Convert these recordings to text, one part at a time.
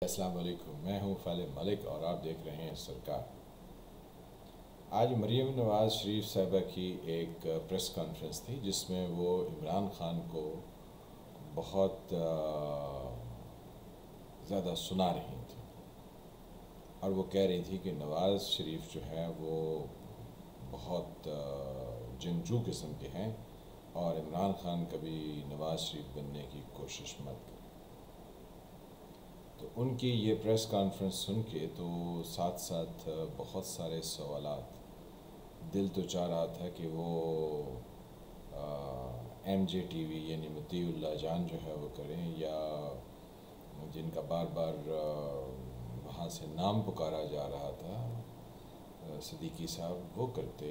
السلام علیکم، میں ہوں فیل ملک اور آپ دیکھ رہے ہیں سرکار۔ آج مریم نواز شریف صاحبہ کی ایک پریس کانفرنس تھی جس میں وہ عمران خان کو بہت زیادہ سنا رہی تھی اور وہ کہہ رہی تھی کہ نواز شریف جو ہے وہ بہت جنگجو قسم کے ہیں اور عمران خان کبھی نواز شریف بننے کی کوشش مت کریں۔ تو ان کی یہ پریس کانفرنس سن کے تو ساتھ ساتھ بہت سارے سوالات، دل تو چاہ رہا تھا کہ وہ ایم جے ٹی وی یعنی مطیع اللہ جان جو ہے وہ کریں، یا جن کا بار بار وہاں سے نام پکارا جا رہا تھا صدیقی صاحب، وہ کرتے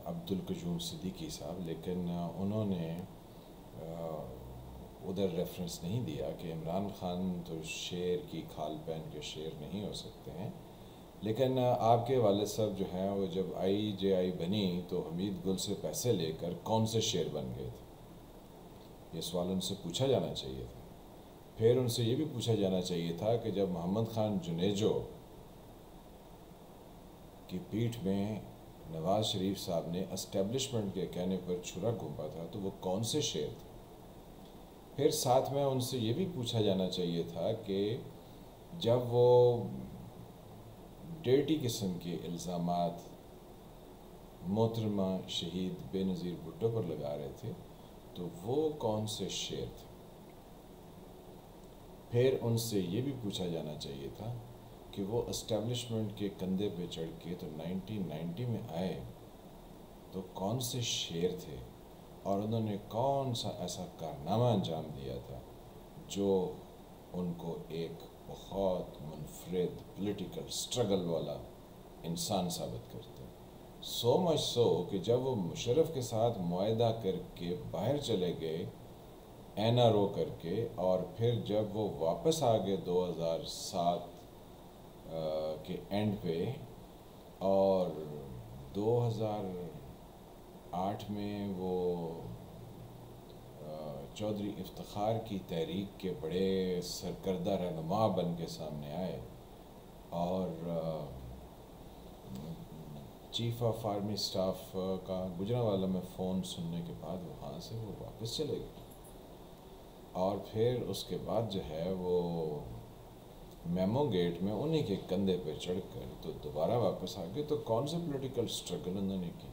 عبدالقیوم صدیقی صاحب، لیکن انہوں نے ادھر ریفرنس نہیں دیا کہ عمران خان تو شیر کی کھال پہن کے شیر نہیں ہو سکتے ہیں، لیکن آپ کے والد صاحب جو ہیں وہ جب آئی جے آئی بنی تو حمید گل سے پیسے لے کر کون سے شیر بن گئے تھے؟ یہ سوال ان سے پوچھا جانا چاہیے تھا۔ پھر ان سے یہ بھی پوچھا جانا چاہیے تھا کہ جب محمد خان جنیجو کی پیٹھ میں نواز شریف صاحب نے اسٹیبلشمنٹ کے کہنے پر چھرا گھونپا تھا تو وہ کون سے شیر تھے؟ پھر ساتھ میں ان سے یہ بھی پوچھا جانا چاہیے تھا کہ جب وہ ڈیرٹی قسم کے الزامات محترمہ شہید بے نظیر بھٹو پر لگا رہے تھے تو وہ کون سے شیر تھے؟ پھر ان سے یہ بھی پوچھا جانا چاہیے تھا کہ وہ اسٹیبلشمنٹ کے کندھے پہ چڑھ کے تو 1990 میں آئے تو کون سے شیر تھے اور انہوں نے کون سا ایسا کارنامہ انجام دیا تھا جو ان کو ایک بہت منفرد پولیٹیکل سٹرگل والا انسان ثابت کرتے ہیں۔ سو مچ سو کہ جب وہ مشرف کے ساتھ معاہدہ کر کے باہر چلے گئے این آر او کر کے، اور پھر جب وہ واپس آ گئے 2007 کے اینڈ پہ اور 2008 میں وہ چودھری افتخار کی تحریک کے بڑے سرکردہ رہنما بن کے سامنے آئے اور چیف آف آرمی سٹاف کا گجرانوالہ میں فون سننے کے بعد وہاں سے وہ واپس چلے گئے، اور پھر اس کے بعد جو ہے وہ میمو گیٹ میں انہی کے کندھے پہ چڑھ کر تو دوبارہ واپس آ گئے۔ تو کون سے پولیٹیکل سٹرگل انہوں نے کی؟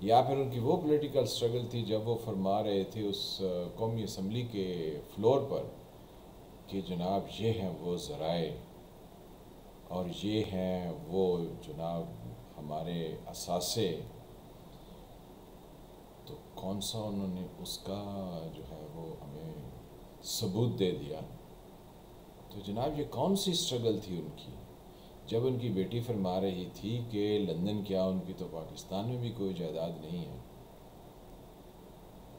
یا پھر ان کی وہ پولیٹیکل سٹرگل تھی جب وہ فرما رہے تھے اس قومی اسمبلی کے فلور پر کہ جناب یہ ہیں وہ ذرائع اور یہ ہیں وہ جناب ہمارے اثاثے، تو کون سا انہوں نے اس کا جو ہے وہ ہمیں ثبوت دے دیا؟ تو جناب یہ کون سی سٹرگل تھی ان کی جب ان کی بیٹی فرما رہی تھی کہ لندن کیا ان کی تو پاکستان میں بھی کوئی جائیداد نہیں ہے،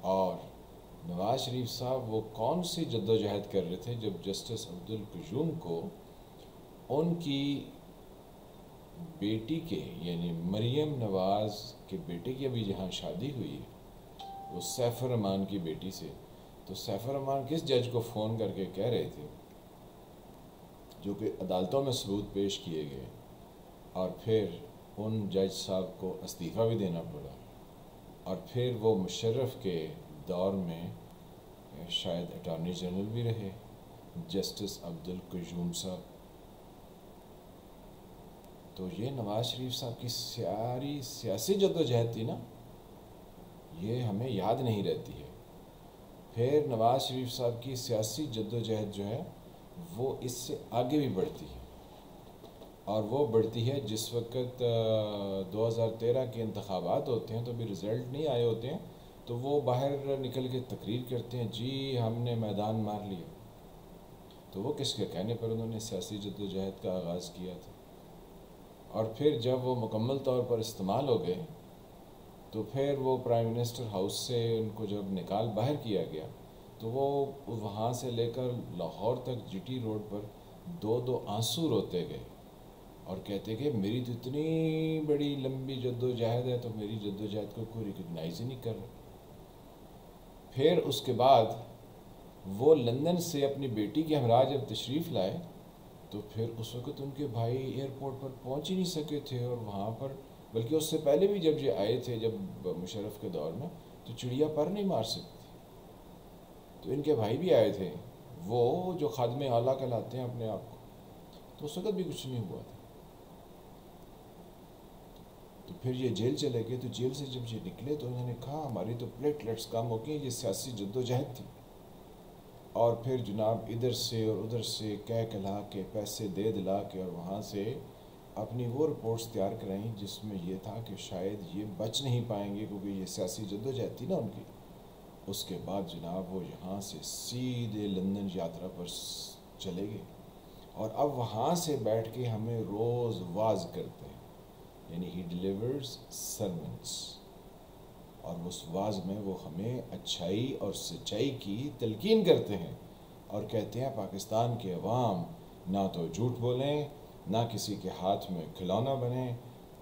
اور نواز شریف صاحب وہ کون سی جدوجہد کر رہے تھے جب جسٹس عبدالقیوم کو ان کی بیٹی کے یعنی مریم نواز کے بیٹے کی ابھی جہاں شادی ہوئی ہے وہ سیف الرحمان کی بیٹی سے، تو سیف الرحمان کس جج کو فون کر کے کہہ رہے تھے جو کہ عدالتوں میں ثبوت پیش کیے گئے، اور پھر ان جج صاحب کو استعفیٰ بھی دینا پڑا، اور پھر وہ مشرف کے دور میں شاید اٹارنی جنرل بھی رہے جسٹس عبدالقیوم صاحب۔ تو یہ نواز شریف صاحب کی ساری سیاسی جدوجہد تھی نا، یہ ہمیں یاد نہیں رہتی ہے۔ پھر نواز شریف صاحب کی سیاسی جدوجہد جو ہے وہ اس سے آگے بھی بڑھتی ہے، اور وہ بڑھتی ہے جس وقت 2013 کے انتخابات ہوتے ہیں تو بھی رزلٹ نہیں آئے ہوتے ہیں تو وہ باہر نکل کے تقریر کرتے ہیں جی ہم نے میدان مار لیا، تو وہ کس کے کہنے پر انہوں نے سیاسی جدوجہد کا آغاز کیا تھا؟ اور پھر جب وہ مکمل طور پر استعمال ہو گئے تو پھر وہ پرائم منسٹر ہاؤس سے ان کو جب نکال باہر کیا گیا تو وہ وہاں سے لے کر لاہور تک جی ٹی روڈ پر دو دو آنسو روتے گئے اور کہتے کہ میری تو اتنی بڑی لمبی جدوجہد ہے تو میری جدوجہد کو کوئی ریکگنائز ہی نہیں کر رہا۔ پھر اس کے بعد وہ لندن سے اپنی بیٹی کے ہمراہ جب تشریف لائے تو پھر اس وقت ان کے بھائی ایئرپورٹ پر پہنچ ہی نہیں سکے تھے، اور وہاں پر بلکہ اس سے پہلے بھی جب یہ آئے تھے، جب مشرف کے دور میں، تو چڑیا پر نہیں مار سکتی تھی، تو ان کے بھائی بھی آئے تھے، وہ جو خادم اعلیٰ کہلاتے ہیں اپنے آپ کو، تو اس وقت بھی کچھ نہیں ہوا تھا۔ تو پھر یہ جیل چلے گئے، تو جیل سے جب یہ نکلے تو انہوں نے کہا ہماری تو پلیٹلیٹس کم ہو گئی، یہ سیاسی جد و جہد تھی، اور پھر جناب ادھر سے اور ادھر سے کہہ کہلا کے پیسے دے دلا کے، اور وہاں سے اپنی وہ رپورٹس تیار کرائیں جس میں یہ تھا کہ شاید یہ بچ نہیں پائیں گے، کیونکہ یہ سیاسی جد و جہد تھی نا ان کی۔ اس کے بعد جناب وہ یہاں سے سیدھے لندن یاترا پر چلے گئے، اور اب وہاں سے بیٹھ کے ہمیں روز واز کرتے ہیں، یعنی ہی ڈیلیورز سرمنس، اور اس واز میں وہ ہمیں اچھائی اور سچائی کی تلقین کرتے ہیں، اور کہتے ہیں پاکستان کے عوام نہ تو جھوٹ بولیں، نہ کسی کے ہاتھ میں کھلونا بنیں،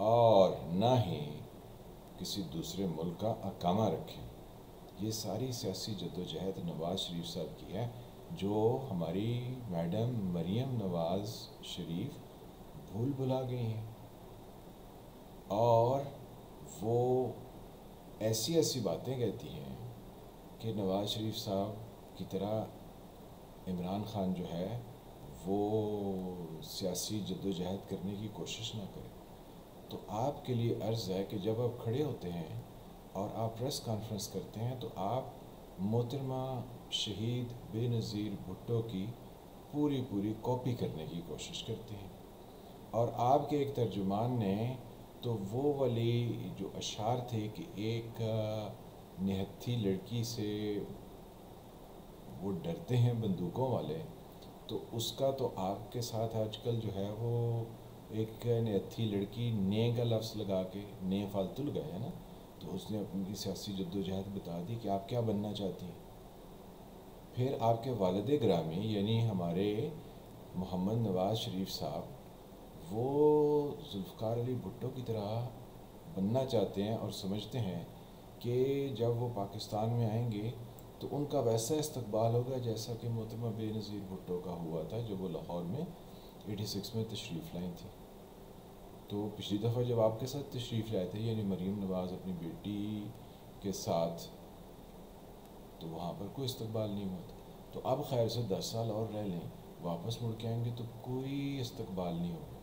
اور نہ ہی کسی دوسرے ملک کا اقامہ رکھیں۔ یہ ساری سیاسی جد و جہد نواز شریف صاحب کی ہے، جو ہماری میڈم مریم نواز شریف بھول بھلا گئی ہیں، اور وہ ایسی ایسی باتیں کہتی ہیں کہ نواز شریف صاحب کی طرح عمران خان جو ہے وہ سیاسی جد و جہد کرنے کی کوشش نہ کرے۔ تو آپ کے لیے عرض ہے کہ جب آپ کھڑے ہوتے ہیں اور آپ پریس کانفرنس کرتے ہیں تو آپ محترمہ شہید بے نظیر بھٹو کی پوری کاپی کرنے کی کوشش کرتے ہیں، اور آپ کے ایک ترجمان نے تو وہ والی جو اشعار تھے کہ ایک نہتھی لڑکی سے وہ ڈرتے ہیں بندوقوں والے، تو اس کا تو آپ کے ساتھ آج کل جو ہے وہ ایک نہتھی لڑکی نے کا لفظ لگا کے، نے فالتو لگایا ہے نا، تو اس نے اپنی سیاسی جد و جہد بتا دی کہ آپ کیا بننا چاہتی ہیں۔ پھر آپ کے والد گرامی یعنی ہمارے محمد نواز شریف صاحب وہ ذوالفقار علی بھٹو کی طرح بننا چاہتے ہیں، اور سمجھتے ہیں کہ جب وہ پاکستان میں آئیں گے تو ان کا ویسا استقبال ہوگا جیسا کہ محترمہ بے نظیر بھٹو کا ہوا تھا جب وہ لاہور میں 86 میں تشریف لائیں تھی۔ تو پچھلی دفعہ جب آپ کے ساتھ تشریف لائے تھے، یعنی مریم نواز اپنی بیٹی کے ساتھ، تو وہاں پر کوئی استقبال نہیں ہوا تھا۔ تو اب خیر سے 10 سال اور رہ لیں، واپس مڑ کے آئیں گے تو کوئی استقبال نہیں ہوگا۔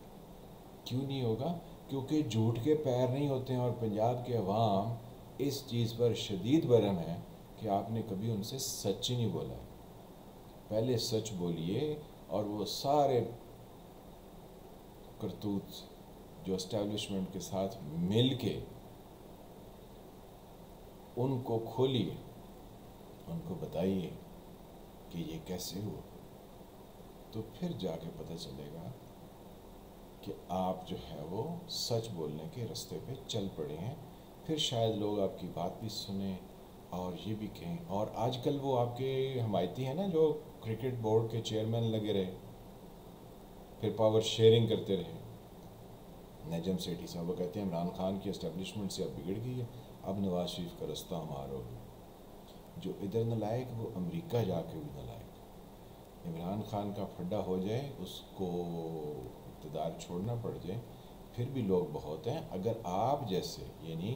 کیوں نہیں ہوگا؟ کیونکہ جھوٹ کے پیر نہیں ہوتے ہیں، اور پنجاب کے عوام اس چیز پر شدید برہم ہے کہ آپ نے کبھی ان سے سچ ہی نہیں بولا ہے۔ پہلے سچ بولیے، اور وہ سارے کرتوت جو اسٹیبلشمنٹ کے ساتھ مل کے ان کو کھولیے، ان کو بتائیے کہ یہ کیسے ہوا، تو پھر جا کے پتہ چلے گا کہ آپ جو ہے وہ سچ بولنے کے رستے پہ چل پڑے ہیں۔ پھر شاید لوگ آپ کی بات بھی سنیں اور یہ بھی کہیں۔ اور آج کل وہ آپ کے حمایتی ہیں نا جو کرکٹ بورڈ کے چیئرمین لگے رہے، پھر پاور شیئرنگ کرتے رہے، نجم سیٹھی صاحب، وہ کہتے ہیں عمران خان کی اسٹیبلشمنٹ سے اب بگڑ گئی ہے، اب نواز شریف کا رستہ ہمارا ہوگا۔ جو ادھر نالائق وہ امریکہ جا کے بھی نالائق۔ عمران خان کا پھڈا ہو جائے، اس کو اقتدار چھوڑنا پڑ جائے، پھر بھی لوگ بہت ہیں۔ اگر آپ جیسے یعنی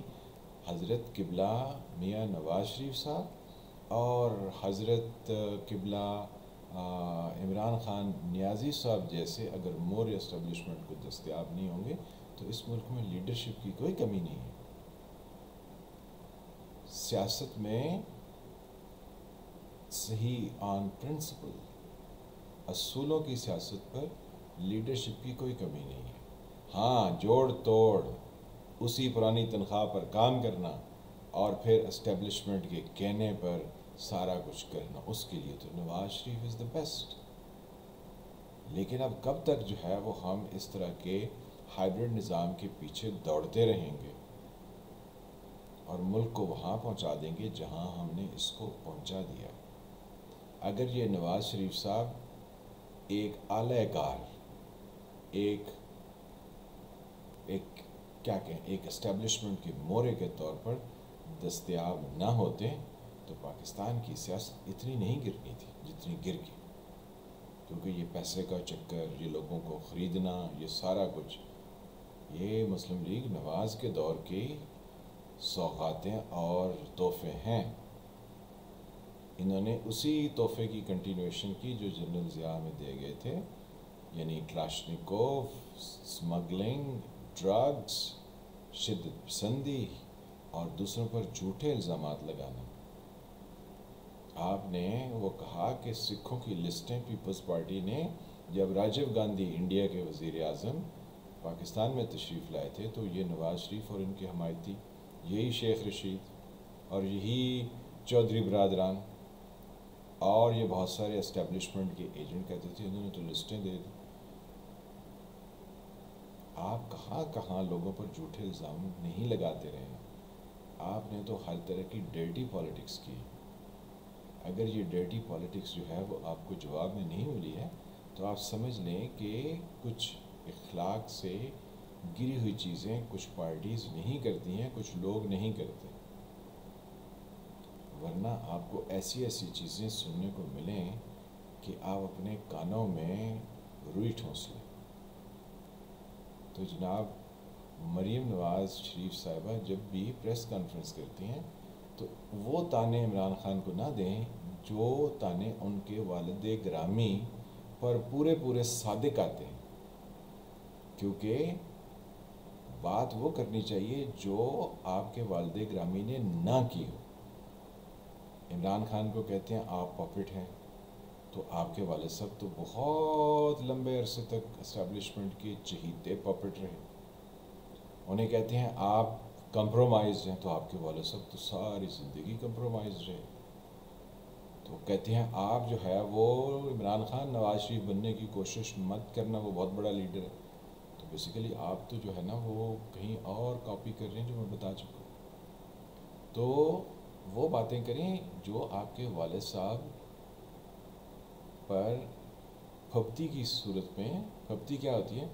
حضرت قبلہ میاں نواز شریف صاحب اور حضرت قبلہ عمران خان نیازی صاحب جیسے اگر مور اسٹیبلشمنٹ کو دستیاب نہیں ہوں گے تو اس ملک میں لیڈرشپ کی کوئی کمی نہیں ہے۔ سیاست میں صحیح آن پرنسپل اصولوں کی سیاست پر لیڈرشپ کی کوئی کمی نہیں ہے۔ ہاں، جوڑ توڑ، اسی پرانی تنخواہ پر کام کرنا اور پھر اسٹیبلشمنٹ کے کہنے پر سارا کچھ کرنا، اس کے لیے تو نواز شریف از دا بیسٹ۔ لیکن اب کب تک جو ہے وہ ہم اس طرح کے ہائیبرڈ نظام کے پیچھے دوڑتے رہیں گے اور ملک کو وہاں پہنچا دیں گے جہاں ہم نے اس کو پہنچا دیا۔ اگر یہ نواز شریف صاحب ایک اعلی کار، ایک کیا کہیں، ایک اسٹیبلشمنٹ کے مورے کے طور پر دستیاب نہ ہوتے تو پاکستان کی سیاست اتنی نہیں گرنی تھی جتنی گر گئی، کیونکہ یہ پیسے کا چکر، یہ لوگوں کو خریدنا، یہ سارا کچھ، یہ مسلم لیگ نواز کے دور کی سوغاتیں اور تحفے ہیں۔ انہوں نے اسی تحفے کی کنٹینویشن کی جو جنرل ضیاء میں دے گئے تھے، یعنی کلاشنکوف، اسمگلنگ، ڈرگز، شدت پسندی اور دوسروں پر جھوٹے الزامات لگانا۔ آپ نے وہ کہا کہ سکھوں کی لسٹیں پیپلز پارٹی نے جب راجیو گاندھی انڈیا کے وزیر اعظم پاکستان میں تشریف لائے تھے تو یہ نواز شریف اور ان کے حمایتی، یہی شیخ رشید اور یہی چودھری برادران اور یہ بہت سارے اسٹیبلشمنٹ کے ایجنٹ کہتے تھے، انہوں نے تو لسٹیں دے دی۔ آپ کہاں کہاں لوگوں پر جھوٹے الزام نہیں لگاتے رہے، آپ نے تو ہر طرح کی ڈرٹی پالیٹکس کی۔ اگر یہ ڈرٹی پالیٹکس جو ہے وہ آپ کو جواب میں نہیں ملی ہے تو آپ سمجھ لیں کہ کچھ اخلاق سے گری ہوئی چیزیں کچھ پارٹیز نہیں کرتی ہیں، کچھ لوگ نہیں کرتے، ورنہ آپ کو ایسی ایسی چیزیں سننے کو ملیں کہ آپ اپنے کانوں میں روئی ٹھونس لیں۔ تو جناب مریم نواز شریف صاحبہ جب بھی پریس کانفرنس کرتی ہیں تو وہ تانے عمران خان کو نہ دیں جو تانے ان کے والد گرامی پر پورے صادق آتے ہیں، کیونکہ بات وہ کرنی چاہیے جو آپ کے والد گرامی نے نہ کی ہو۔ عمران خان کو کہتے ہیں آپ پپٹ ہیں، تو آپ کے والد صاحب تو بہت لمبے عرصے تک اسٹیبلشمنٹ کے چہیتے پپٹ رہے۔ انہیں کہتے ہیں آپ کمپرومائزڈ ہیں، تو آپ کے والد صاحب تو ساری زندگی کمپرومائزڈ رہے۔ تو کہتے ہیں آپ جو ہے وہ عمران خان نواز شریف بننے کی کوشش مت کرنا، وہ بہت بڑا لیڈر ہے۔ تو بیسیکلی آپ تو جو ہے نا وہ کہیں اور کاپی کر رہے ہیں جو میں بتا چکا ہوں۔ تو وہ باتیں کریں جو آپ کے والد صاحب پر پھپتی کی صورت میں، پھپتی کیا ہوتی ہے؟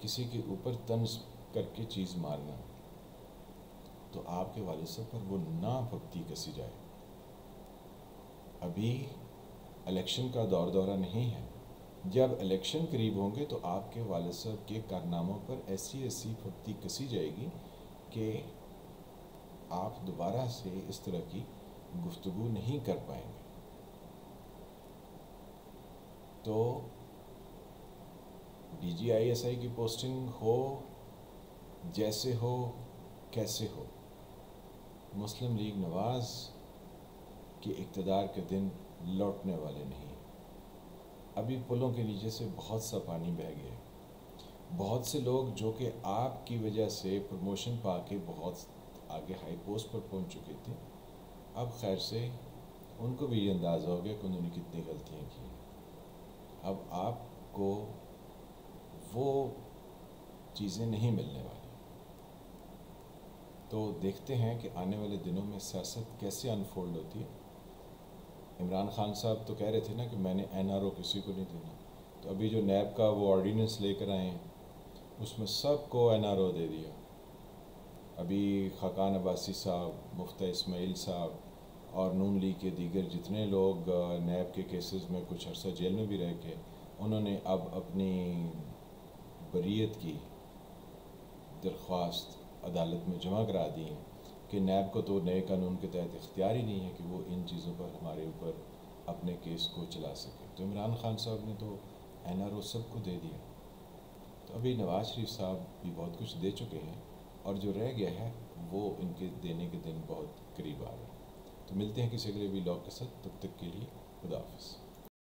کسی کے اوپر طنز کر کے چیز مارنا، تو آپ کے والد صاحب پر وہ نہ پھپتی کسی جائے۔ ابھی الیکشن کا دورہ نہیں ہے، جب الیکشن قریب ہوں گے تو آپ کے والد صاحب کے کارناموں پر ایسی پھپتی کسی جائے گی کہ آپ دوبارہ سے اس طرح کی گفتگو نہیں کر پائیں گے۔ تو D G I S I کی پوسٹنگ ہو، جیسے ہو، کیسے ہو، مسلم لیگ نواز کے اقتدار کے دن لوٹنے والے نہیں۔ ابھی پلوں کے نیچے سے بہت سا پانی بہہ گیا، بہت سے لوگ جو کہ آپ کی وجہ سے پروموشن پا کے بہت آگے ہائی پوسٹ پر پہنچ چکے تھے، اب خیر سے ان کو بھی یہ اندازہ ہو گیا کہ انہوں نے کتنی غلطیاں کی۔ اب آپ کو وہ چیزیں نہیں ملنے والی۔ تو دیکھتے ہیں کہ آنے والے دنوں میں سیاست کیسے انفولڈ ہوتی ہے۔ عمران خان صاحب تو کہہ رہے تھے نا کہ میں نے این آر او کسی کو نہیں دینا، تو ابھی جو نیب کا وہ آرڈیننس لے کر آئے ہیں اس میں سب کو این آر او دے دیا۔ ابھی خاقان عباسی صاحب، مفتیٰ اسماعیل صاحب اور نون لیگ کے دیگر جتنے لوگ نیب کے کیسز میں کچھ عرصہ جیل میں بھی رہ کے، انہوں نے اب اپنی بریت کی درخواست عدالت میں جمع کرا دی ہیں کہ نیب کو تو نئے قانون کے تحت اختیار ہی نہیں ہے کہ وہ ان چیزوں پر ہمارے اوپر اپنے کیس کو چلا سکے۔ تو عمران خان صاحب نے تو این آر او سب کو دے دیا، تو ابھی نواز شریف صاحب بھی بہت کچھ دے چکے ہیں اور جو رہ گیا ہے وہ ان کے دینے کے دن بہت قریب آ رہے ہیں۔ تو ملتے ہیں کسی اگلے ویلاگ کے ساتھ، تب تک کے لیے خدا حافظ۔